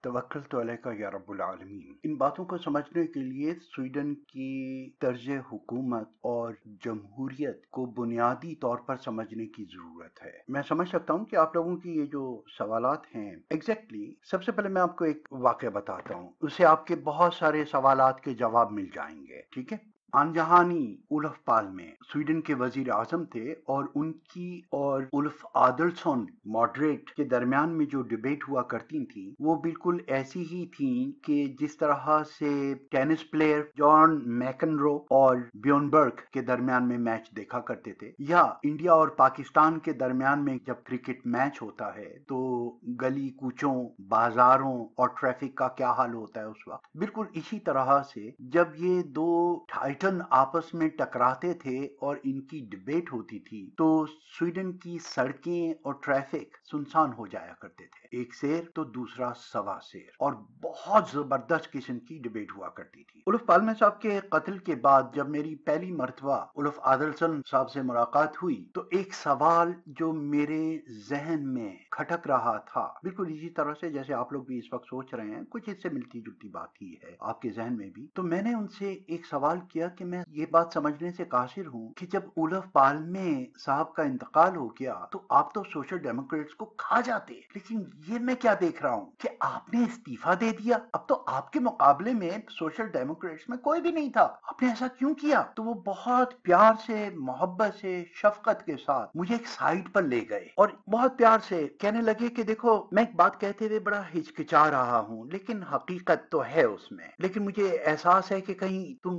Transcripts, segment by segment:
तवक्कलतु अलैका या रब्बुल आलमीन। इन बातों को समझने के लिए स्वीडन की तर्ज हुकूमत और जमहूरियत को बुनियादी तौर पर समझने की ज़रूरत है। मैं समझ सकता हूँ कि आप लोगों की ये जो सवालात हैं सबसे पहले मैं आपको एक वाक़या बताता हूँ, उससे आपके बहुत सारे सवालात के जवाब मिल जाएंगे। ठीक है। आनजहानी उलफ पाल्मे स्वीडन के वजीर आजम थे और उनकी और उल्फ आदरसन मॉडरेट के दरमियान में जो डिबेट हुआ करती थी वो बिल्कुल ऐसी ही थी कि जिस तरह से टेनिस प्लेयर जॉन मैकनरो और ब्योनबर्ग के दरमियान में मैच देखा करते थे, या इंडिया और पाकिस्तान के दरमियान में जब क्रिकेट मैच होता है तो गली कूचों, बाजारों और ट्रैफिक का क्या हाल होता है उस वक्त। बिल्कुल इसी तरह से जब ये दो टाइटन आपस में टकराते थे और इनकी डिबेट होती थी तो स्वीडन की सड़कें और ट्रैफिक सुनसान हो जाया करते थे। एक शेर तो दूसरा सवा शेर, और बहुत जबरदस्त किस्म की डिबेट हुआ करती थी। उल्फ पाल्मे साहब के कत्ल के बाद जब मेरी पहली मर्तबा उल्फ आदलसन साहब से मुलाकात हुई तो एक सवाल जो मेरे जहन में खटक रहा था, बिल्कुल इसी तरह से जैसे आप लोग भी इस वक्त सोच रहे हैं, कुछ इससे मिलती जुलती बात ही है आपके जहन में भी। तो मैंने उनसे एक सवाल किया कि मैं ये बात समझने से कासिर हूँ कि जब उल्फ पाल्मे साहब का इंतकाल हो गया तो आप तो सोशल डेमोक्रेट्स को खा जाते, लेकिन ये मैं क्या देख रहा हूँ कि आपने इस्तीफा दे दिया। अब तो आपके मुकाबले में सोशल डेमोक्रेट्स में कोई भी नहीं था, आपने ऐसा क्यों किया? तो वो बहुत प्यार से, मोहब्बत से, शफकत के साथ मुझे एक साइड पर ले गए और बहुत प्यार से कहने लगे कि देखो, मैं एक बात कहते हुए बड़ा हिचकिचा रहा हूँ लेकिन हकीकत तो है उसमें, लेकिन मुझे एहसास है कि कहीं तुम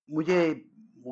मुझे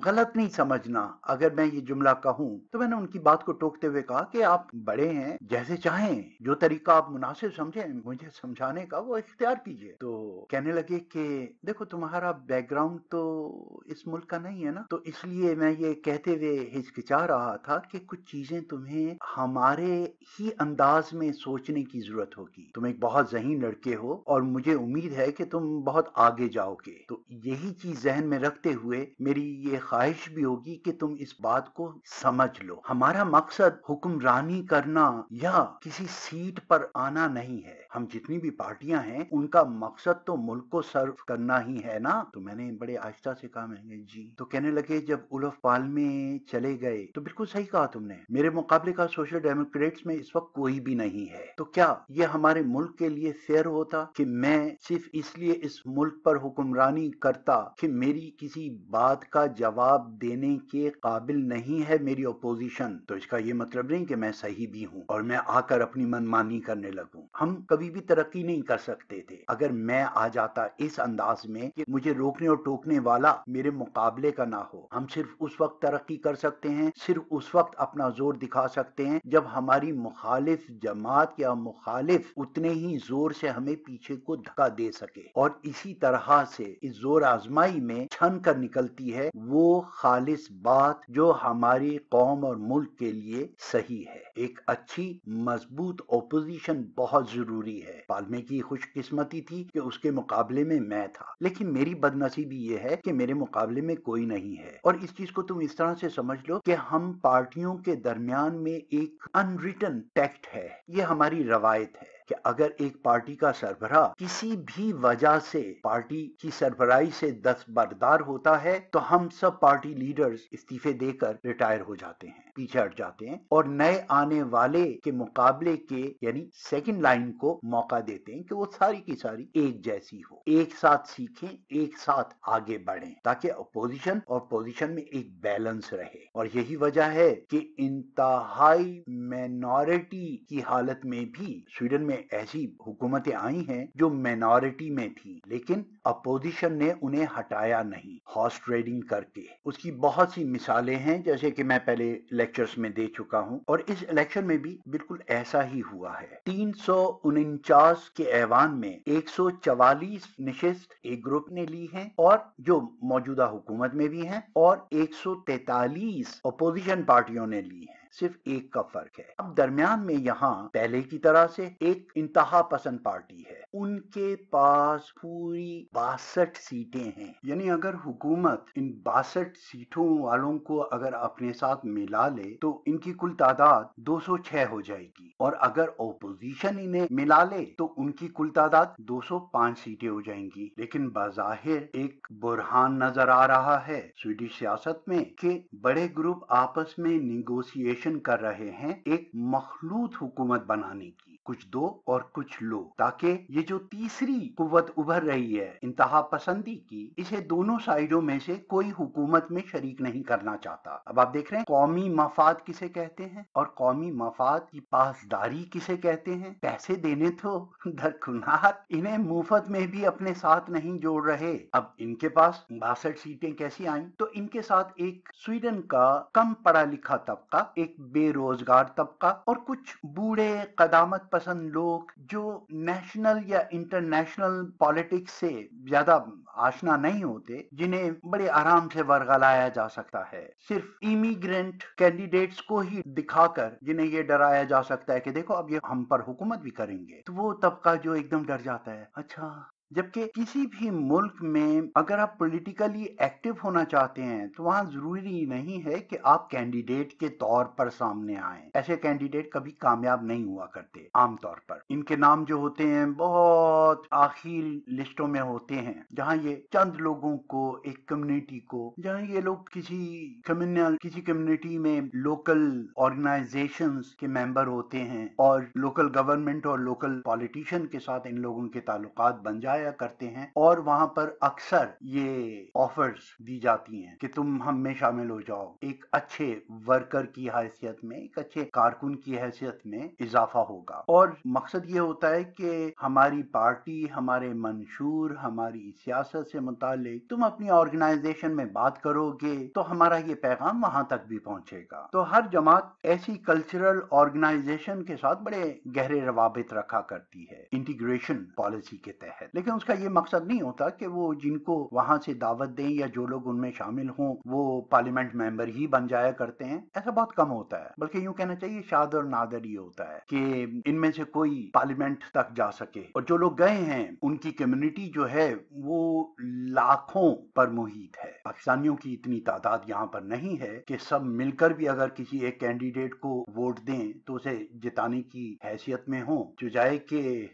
गलत नहीं समझना अगर मैं ये जुमला कहूं। तो मैंने उनकी बात को टोकते हुए कहा कि आप बड़े हैं, जैसे चाहें, जो तरीका आप मुनासिब समझें मुझे समझाने का वो इख्तियार कीजिए। तो कहने लगे कि देखो, तुम्हारा बैकग्राउंड तो इस मुल्क का नहीं है ना, तो इसलिए मैं ये कहते हुए हिचकिचा रहा था कि कुछ चीजें तुम्हें हमारे ही अंदाज में सोचने की जरूरत होगी। तुम एक बहुत ज़हीन लड़के हो और मुझे उम्मीद है कि तुम बहुत आगे जाओगे। तो यही चीज जहन में रखते हुए मेरी ये ख्वाहिश भी होगी कि तुम इस बात को समझ लो। हमारा मकसद हुक्मरानी करना या किसी सीट पर आना नहीं है। हम जितनी भी पार्टियां हैं उनका मकसद तो मुल्क को सर्व करना ही है ना। तो मैंने बड़े आहिस्ता से कहा, मैंने जी। तो कहने लगे जब उल्फ पाल्मे चले गए तो बिल्कुल सही कहा तुमने, मेरे मुकाबले का सोशल डेमोक्रेट्स में इस वक्त कोई भी नहीं है। तो क्या ये हमारे मुल्क के लिए फेयर होता कि मैं सिर्फ इसलिए इस मुल्क पर हुक्मरानी करता कि मेरी किसी बात का जवाब देने के काबिल नहीं है मेरी अपोजिशन, तो इसका ये मतलब नहीं कि मैं सही भी हूं और मैं आकर अपनी मनमानी करने लगूं। हम कभी भी तरक्की नहीं कर सकते थे अगर मैं आ जाता इस अंदाज में कि मुझे रोकने और टोकने वाला मेरे मुकाबले का ना हो। हम सिर्फ उस वक्त तरक्की कर सकते हैं, सिर्फ उस वक्त अपना जोर दिखा सकते हैं जब हमारी मुखालिफ जमात या मुखालिफ उतने ही जोर से हमें पीछे को धक्का दे सके। और इसी तरह से इस जोर आजमाई में छन कर निकलती है वो खालिस बात जो हमारी कौम और मुल्क के लिए सही है। एक अच्छी मजबूत ओपोजिशन बहुत जरूरी है। पाल्मे की खुशकिस्मती थी कि उसके मुकाबले में मैं था, लेकिन मेरी बदनसीबी ये है कि मेरे मुकाबले में कोई नहीं है। और इस चीज को तुम इस तरह से समझ लो कि हम पार्टियों के दरमियान में एक अनरिटन टेक्स्ट है, ये हमारी रवायत है कि अगर एक पार्टी का सरबराह किसी भी वजह से पार्टी की सरबराही से दस्तबरदार होता है तो हम सब पार्टी लीडर्स इस्तीफे देकर रिटायर हो जाते हैं, पीछे हट जाते हैं और नए आने वाले के मुकाबले के यानी सेकंड लाइन को मौका देते हैं कि वो सारी की सारी एक जैसी हो, एक साथ सीखें, एक साथ आगे बढ़ें, ताकि अपोजिशन और पोजीशन में एक बैलेंस रहे। और यही वजह है कि इंतहाई माइनॉरिटी की हालत में भी स्वीडन में ऐसी हुकूमतें आई हैं जो माइनॉरिटी में थी, लेकिन अपोजिशन ने उन्हें हटाया नहीं हॉर्स ट्रेडिंग करके। उसकी बहुत सी मिसालें हैं जैसे कि मैं पहले लेक्चर्स में दे चुका हूं, और इस इलेक्शन में भी बिल्कुल ऐसा ही हुआ है। 349 के ऐवान में 144 निशिस्त एक ग्रुप ने ली हैं और जो मौजूदा हुकूमत में भी हैं, और 143 अपोजिशन पार्टियों ने ली हैं। सिर्फ एक का फर्क है। अब दरमियान में यहाँ पहले की तरह से एक इंतहा पसंद पार्टी है, उनके पास पूरी 62 सीटें हैं। यानी अगर हुकूमत इन 62 सीटों वालों को अगर अपने साथ मिला ले तो इनकी कुल तादाद 206 हो जाएगी, और अगर ओपोजिशन इन्हें मिला ले तो उनकी कुल तादाद 205 सीटें हो जाएंगी। लेकिन बाज़ाहिर एक बुरहान नजर आ रहा है स्वीडिश सियासत में कि बड़े ग्रुप आपस में निगोशिएशन कर रहे हैं एक मखलूत हुकूमत बनाने की, कुछ दो और कुछ लो, ताकि ये जो तीसरी कुव्वत उभर रही है इंतहा पसंदी की, इसे दोनों साइडों में से कोई हुकूमत में शरीक नहीं करना चाहता। अब आप देख रहे हैं कौमी मफाद किसे कहते हैं और कौमी मफाद की पासदारी किसे कहते हैं। पैसे देने तो दरकुनार, इन्हें मुफ्त में भी अपने साथ नहीं जोड़ रहे। अब इनके पास 62 सीटें कैसी आई, तो इनके साथ एक स्वीडन का कम पढ़ा लिखा तबका, एक बेरोजगार तबका और कुछ बूढ़े कदामत पसंद लोग जो नेशनल या इंटरनेशनल पॉलिटिक्स से ज्यादा आशना नहीं होते, जिन्हें बड़े आराम से वर्गलाया जा सकता है। सिर्फ इमिग्रेंट कैंडिडेट्स को ही दिखाकर जिन्हें ये डराया जा सकता है कि देखो अब ये हम पर हुकूमत भी करेंगे, तो वो तबका जो एकदम डर जाता है। अच्छा, जबकि किसी भी मुल्क में अगर आप पॉलिटिकली एक्टिव होना चाहते हैं तो वहां जरूरी नहीं है कि आप कैंडिडेट के तौर पर सामने आए। ऐसे कैंडिडेट कभी कामयाब नहीं हुआ करते। आमतौर पर इनके नाम जो होते हैं बहुत आखिर लिस्टों में होते हैं, जहां ये चंद लोगों को, एक कम्युनिटी को, जहां ये लोग किसी कम्युनिटी में लोकल ऑर्गेनाइजेशंस के मेंबर होते हैं और लोकल गवर्नमेंट और लोकल पॉलिटिशियन के साथ इन लोगों के ताल्लुकात बन जाए करते हैं, और वहां पर अक्सर ये ऑफर्स दी जाती हैं कि तुम हम में शामिल हो जाओ, एक अच्छे वर्कर की हैसियत में, एक अच्छे कारकुन की हैसियत में इजाफा होगा। और मकसद ये होता है कि हमारी पार्टी, हमारे मंशूर, हमारी सियासत से मुतालिक तुम अपनी ऑर्गेनाइजेशन में बात करोगे तो हमारा ये पैगाम वहां तक भी पहुंचेगा। तो हर जमात ऐसी कल्चरल ऑर्गेनाइजेशन के साथ बड़े गहरे रवाबित रखा करती है इंटीग्रेशन पॉलिसी के तहत। लेकिन उसका ये मकसद नहीं होता कि वो जिनको वहां से दावत दें या जो लोग उनमें शामिल हों वो पार्लियामेंट मेंबर ही बन जाया करते हैं। ऐसा बहुत कम होता है, बल्कि यूं कहना चाहिए शाद और नादर ये होता है कि इनमें से कोई पार्लियामेंट तक जा सके। और जो लोग गए हैं उनकी कम्युनिटी जो है वो लाखों पर मुहित है। पाकिस्तानियों की इतनी तादाद यहाँ पर नहीं है कि सब मिलकर भी अगर किसी एक कैंडिडेट को वोट दें तो उसे जिताने की हैसियत में हो, जो जाए कि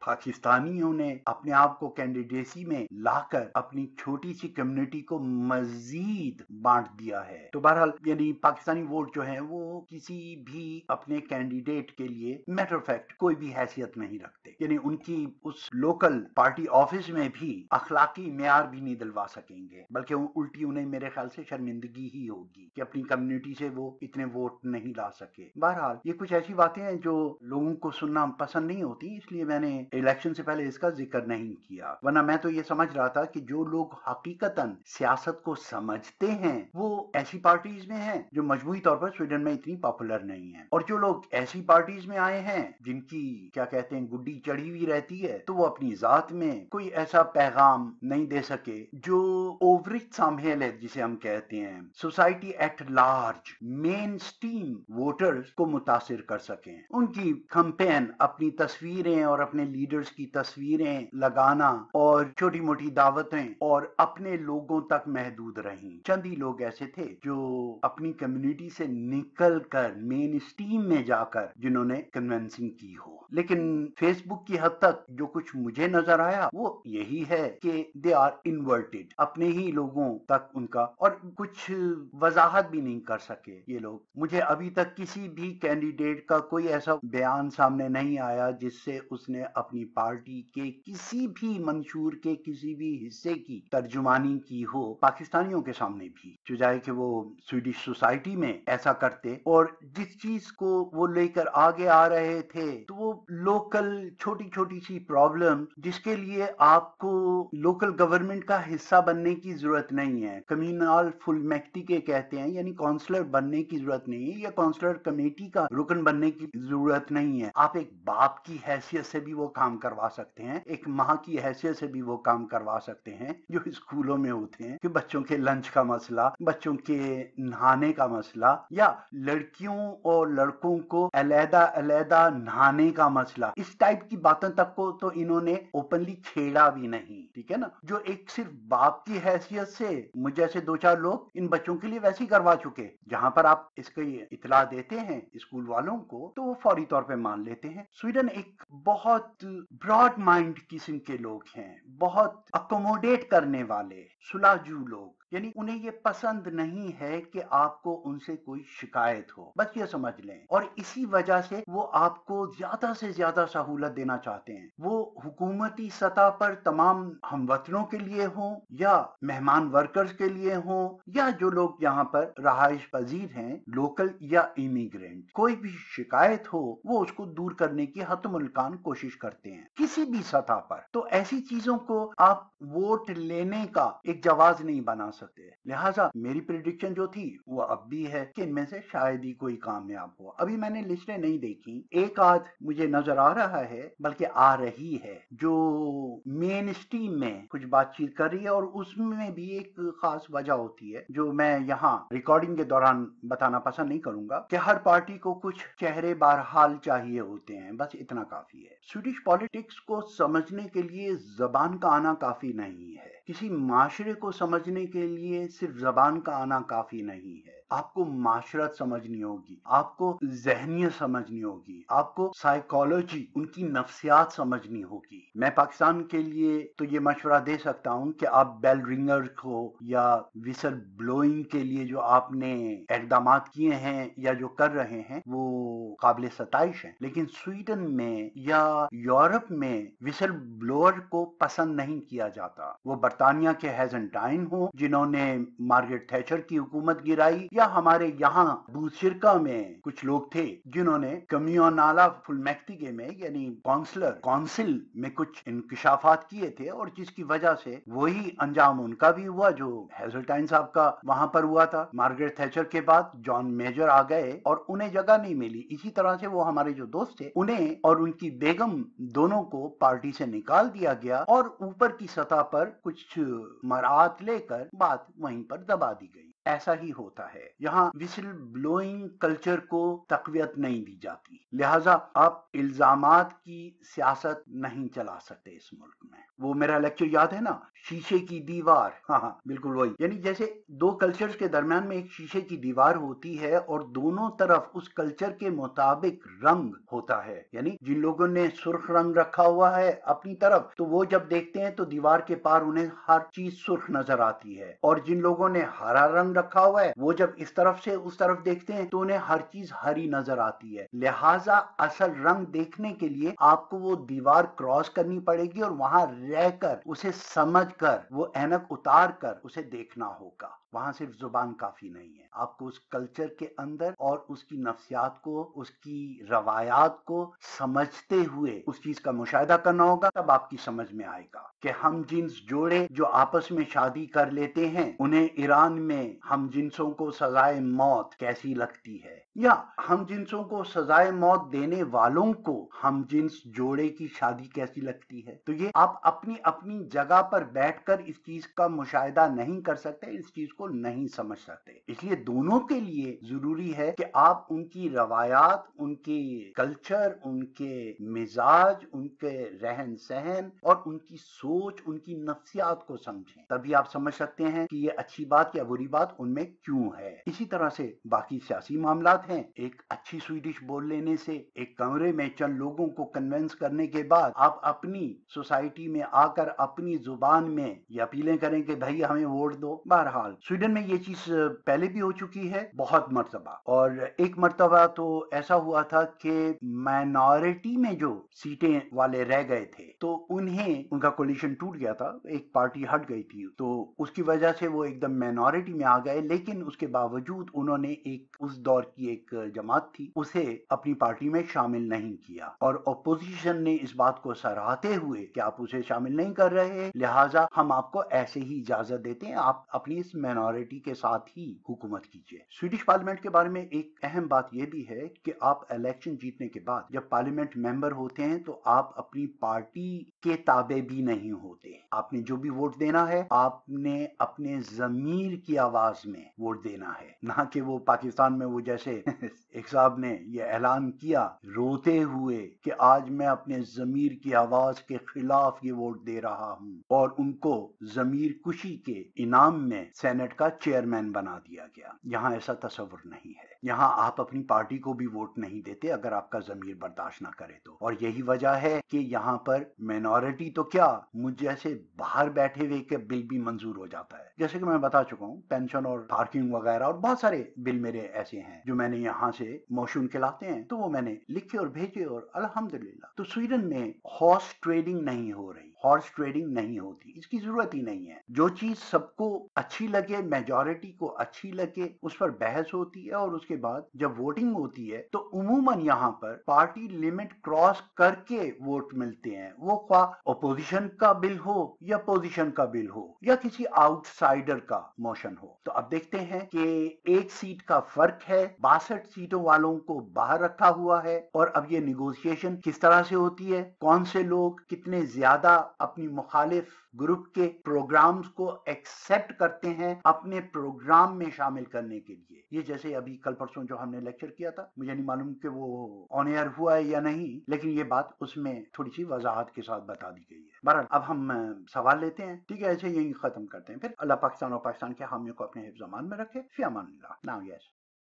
पाकिस्तानियों ने अपने आप को कैंडिडेसी में लाकर अपनी छोटी सी कम्युनिटी को मजीद बांट दिया है। तो बहरहाल यानी पाकिस्तानी वोट जो है वो किसी भी अपने कैंडिडेट के लिए मैटर ऑफ फैक्ट कोई भी हैसियत नहीं रखते। यानी उनकी उस लोकल पार्टी ऑफिस में भी अखलाकी मेयार भी नहीं दिलवा सकेंगे, बल्कि उल्टी उन्हें मेरे ख्याल से शर्मिंदगी ही होगी कि अपनी कम्युनिटी से वो इतने वोट नहीं ला सके। बहरहाल ये कुछ ऐसी बातें हैं जो लोगों को सुनना पसंद नहीं होती, इसलिए मैंने इलेक्शन से पहले इसका जिक्र नहीं किया। वरना मैं तो ये समझ रहा था कि जो लोग हकीकतन सियासत को समझते हैं वो ऐसी पार्टीज में हैं जो मजमूई तौर पर स्वीडन में इतनी पॉपुलर नहीं है, और जो लोग ऐसी पार्टीज में आए हैं जिनकी क्या कहते हैं गुड्डी चढ़ी हुई रहती है, तो वो अपनी जात में कोई ऐसा पैगाम नहीं दे सके जो ओवरिच सामहेल जिसे हम कहते हैं society at large main stream voters को मुतासिर कर सकें। उनकी कैंपेन अपनी तस्वीरें और अपने लीडर्स की तस्वीरें लगाना और छोटी मोटी दावतें और अपने लोगों तक महदूद रहीं। चंद ही लोग ऐसे थे जो अपनी कम्युनिटी से निकल कर मेन स्ट्रीम में जाकर जिन्होंने कन्वेंसिंग की हो। लेकिन फेसबुक की हद तक जो कुछ मुझे नजर आया वो यही है कि दे आर इन्वर्टेड, अपने ही लोगों तक उनका, और कुछ वजाहत भी नहीं कर सके ये लोग। मुझे अभी तक किसी भी कैंडिडेट का कोई ऐसा बयान सामने नहीं आया जिससे उसने अपनी पार्टी के किसी भी मंशूर के किसी भी हिस्से की तर्जुमानी की हो पाकिस्तानियों के सामने भी, जो जाए कि वो स्वीडिश सोसाइटी में ऐसा करते और जिस चीज को वो लेकर आगे आ रहे थे तो वो लोकल छोटी छोटी सी प्रॉब्लम जिसके लिए आपको लोकल गवर्नमेंट का हिस्सा बनने की जरूरत नहीं है, कम्युनल फुलमैक्टी के कहते हैं, यानी काउंसलर बनने की जरूरत नहीं है या काउंसलर कमेटी का रुकन बनने की जरूरत नहीं है। आप एक बाप की हैसियत से भी वो काम करवा सकते हैं, एक माँ की हैसियत से भी वो काम करवा सकते हैं जो स्कूलों में होते हैं कि बच्चों के लंच का मसला, बच्चों के नहाने का मसला, या लड़कियों और लड़कों को अलहदा अलहदा नहाने का मसला, इस टाइप की बातों तक को तो इन्होंने ओपनली छेड़ा भी नहीं। ठीक है ना, जो एक सिर्फ बाप की हैसियत से मुझे जैसे दो चार लोग इन बच्चों के लिए वैसे ही करवा चुके, जहां पर आप इसकी इतला देते हैं स्कूल वालों को तो वो फौरी तौर पे मान लेते हैं। स्वीडन एक बहुत ब्रॉड माइंड किस्म के लोग हैं, बहुत अकोमोडेट करने वाले सुलझू लोग, यानी उन्हें ये पसंद नहीं है कि आपको उनसे कोई शिकायत हो, बस ये समझ लें। और इसी वजह से वो आपको ज्यादा से ज्यादा सहूलत देना चाहते हैं, वो हुकूमती सतह पर तमाम हमवतनों के लिए हो या मेहमान वर्कर्स के लिए हो या जो लोग यहाँ पर रहाइश पजीर हैं, लोकल या इमिग्रेंट, कोई भी शिकायत हो वो उसको दूर करने की हतमुल्कान कोशिश करते हैं किसी भी सतह पर। तो ऐसी चीजों को आप वोट लेने का एक जवाब नहीं बना सकते। लिहाजा मेरी प्रिडिक्शन जो थी वो अब भी है कि इनमें से शायद ही कोई कामयाब हो। अभी मैंने लिस्टें नहीं देखी, एक आध मुझे नजर आ रहा है, बल्कि आ रही है, जो मेन स्ट्रीम में कुछ बातचीत कर रही है, और उसमें भी एक खास वजह होती है जो मैं यहाँ रिकॉर्डिंग के दौरान बताना पसंद नहीं करूंगा कि हर पार्टी को कुछ चेहरे बहरहाल चाहिए होते हैं, बस इतना काफी है। स्वीडिश पॉलिटिक्स को समझने के लिए जबान का आना काफी नहीं है, किसी माशरे को समझने के लिए सिर्फ जबान का आना काफी नहीं है। आपको माशरत समझनी होगी, आपको जहनियत समझनी होगी, आपको साइकोलॉजी, उनकी नफ्सियात समझनी होगी। मैं पाकिस्तान के लिए तो ये मशवरा दे सकता हूँ कि आप बेल रिंगर को या विसल ब्लोइंग के लिए जो आपने इकदाम किए हैं या जो कर रहे हैं वो काबिल सताइश है, लेकिन स्वीडन में या यूरोप में विसल ब्लोअर को पसंद नहीं किया जाता। वो बर्तानिया के हेजेंटाइन हो जिन्होंने मार्गरेट थैचर की हुकूमत गिराई, या हमारे यहाँ बूशिरका में कुछ लोग थे जिन्होंने कम्युनाला फुलमैक्टी में यानी काउंसिल में कुछ इंकशाफात किए थे, और जिसकी वजह से वही अंजाम उनका भी हुआ जो हेजेल्टाइन साहब का वहां पर हुआ था। मार्गरेट थैचर के बाद जॉन मेजर आ गए और उन्हें जगह नहीं मिली। इसी तरह से वो हमारे जो दोस्त थे उन्हें और उनकी बेगम दोनों को पार्टी से निकाल दिया गया और ऊपर की सतह पर कुछ मराहत लेकर बात वहीं पर दबा दी गई। ऐसा ही होता है यहाँ, विसल ब्लोइंग कल्चर को तकवियत नहीं दी जाती, लिहाजा आप इल्जामात की सियासत नहीं चला सकते इस मुल्क में। वो मेरा लेक्चर याद है ना, शीशे की दीवार, हाँ बिल्कुल वही, यानी जैसे दो कल्चर्स के दरमियान में एक शीशे की दीवार होती है और दोनों तरफ उस कल्चर के मुताबिक रंग होता है, यानी जिन लोगों ने सुर्ख रंग रखा हुआ है अपनी तरफ तो वो जब देखते हैं तो दीवार के पार उन्हें हर चीज सुर्ख नजर आती है, और जिन लोगों ने हरा रंग रखा हुआ है वो जब इस तरफ से उस तरफ देखते हैं तो उन्हें हर चीज हरी नजर आती है। लिहाजा असल रंग देखने के लिए आपको वो दीवार क्रॉस करनी पड़ेगी और वहां रहकर उसे समझकर वो ऐनक उतार कर उसे देखना होगा। वहां सिर्फ जुबान काफी नहीं है, आपको उस कल्चर के अंदर और उसकी नफ्सियात को, उसकी रवायात को समझते हुए उस चीज का मुशाहिदा करना होगा, तब आपकी समझ में आएगा कि हम जिन्स जोड़े जो आपस में शादी कर लेते हैं उन्हें ईरान में हम जिन्सों को सजाए मौत कैसी लगती है, या हम जिन्सों को सजाए मौत देने वालों को हम जिन्स जोड़े की शादी कैसी लगती है। तो ये आप अपनी अपनी जगह पर बैठकर इस चीज का मुशाहिदा नहीं कर सकते, इस चीज को नहीं समझ सकते। इसलिए दोनों के लिए जरूरी है कि आप उनकी रवायात, उनके कल्चर, उनके मिजाज, उनके रहन सहन और उनकी सोच, उनकी नफ्सियात को समझें, तभी आप समझ सकते हैं कि ये अच्छी बात या बुरी बात उनमें क्यों है। इसी तरह से बाकी सियासी मामलात हैं। एक अच्छी स्वीडिश बोल लेने से, एक कमरे में चंद लोगों को कन्विंस करने के बाद आप अपनी सोसाइटी में आकर अपनी जुबान में ये अपीलें करें कि भाई हमें वोट दो। बहरहाल स्वीडन में ये चीज पहले भी हो चुकी है बहुत मर्तबा, और एक मर्तबा तो ऐसा हुआ था कि माइनॉरिटी में जो सीटें वाले रह गए थे तो उन्हें उनका कोलिशन टूट गया था, एक पार्टी हट गई थी, तो उसकी वजह से वो एकदम माइनॉरिटी में आ गए, लेकिन उसके बावजूद उन्होंने एक उस दौर की ایک جماعت تھی اسے اپنی پارٹی میں شامل نہیں کیا، اور اپوزیشن نے اس بات کو سراہتے ہوئے کہ آپ اسے شامل نہیں کر رہے، لہٰذا ہم آپ کو ایسے ہی اجازت دیتے ہیں، آپ اپنی اس مائنورٹی کے ساتھ ہی حکومت کیجیے۔ سویڈش پارلیمنٹ کے بارے میں ایک اہم بات یہ بھی ہے کہ آپ الیکشن جیتنے کے بعد جب پارلیمنٹ ممبر ہوتے ہیں تو آپ اپنی پارٹی کے تابع بھی نہیں ہوتے، آپ نے جو بھی ووٹ دینا ہے آپ نے اپنے ضمیر کی آواز میں ووٹ دینا ہے، نہ کہ وہ پاکستان میں وہ جیسے ایک صاحب نے یہ اعلان کیا روتے ہوئے کہ آج میں اپنے ضمیر کی آواز کے خلاف یہ ووٹ دے رہا ہوں، اور ان کو ضمیر کشی کے انعام میں سینٹ کا چیئرمین بنا دیا گیا۔ یہاں ایسا تصور نہیں ہے، یہاں آپ اپنی پارٹی کو بھی ووٹ نہیں دیتے اگر آپ کا ضمیر برداشت نہ کرے تو، اور یہی وجہ ہے کہ یہاں پر مائنورٹی تو کیا مجھ جیسے باہر بیٹھے ہوئے کے بل بھی منظور ہو جاتا ہے، جیسے کہ میں بتا چکا ہوں پینشن اور پارکنگ وغیرہ، اور بہت سارے بل میرے ایسے ہیں جو میں نے یہاں سے موشن کھلاتے ہیں تو وہ میں نے لکھے اور بھیجے، اور الحمدللہ۔ تو سویڈن میں ہارس ٹریڈنگ نہیں ہو رہی، ہارس ٹریڈنگ نہیں ہوتی، اس کی ضرورت ہی نہیں ہے، جو چیز سب کو اچھی لگے، میجورٹی کو اچھی لگے، اس پر بحث ہوتی ہے، اور اس کے بعد جب ووٹنگ ہوتی ہے تو عموماً یہاں پر پارٹی لمٹ کراس کر کے ووٹ ملتے ہیں، وہ خواہ اپوزیشن کا بل ہو یا پوزیشن کا بل ہو یا کسی آؤٹ سائڈر کا موشن ہو۔ تو اب دیکھتے ہیں کہ ایک سیٹ کا فرق ہے، 62 سیٹوں والوں کو باہر رکھا ہوا ہے، اور اب یہ نیگوشیشن کس طرح سے ہوتی ہے، کون سے لوگ کتنے زیادہ اپنی مخالف گروپ کے پروگرامز کو ایکسپٹ کرتے ہیں اپنے پروگرام میں شامل کرنے کے لیے۔ یہ جیسے ابھی کل پرسوں جو ہم نے لیکچر کیا تھا، مجھے نہیں معلوم کہ وہ آن ایئر ہوا ہے یا نہیں، لیکن یہ بات اس میں تھوڑی سی وضاحت کے ساتھ بتا دی گئی ہے۔ بہرحال اب ہم سوال لیتے ہیں، ٹھیک ہے، ایسے یہی ختم کرتے ہیں، پھر اللہ پاکستان اور پاکستان کے حامیوں کو اپنے حفظ و امان میں رکھے، فی امان اللہ۔ Now yes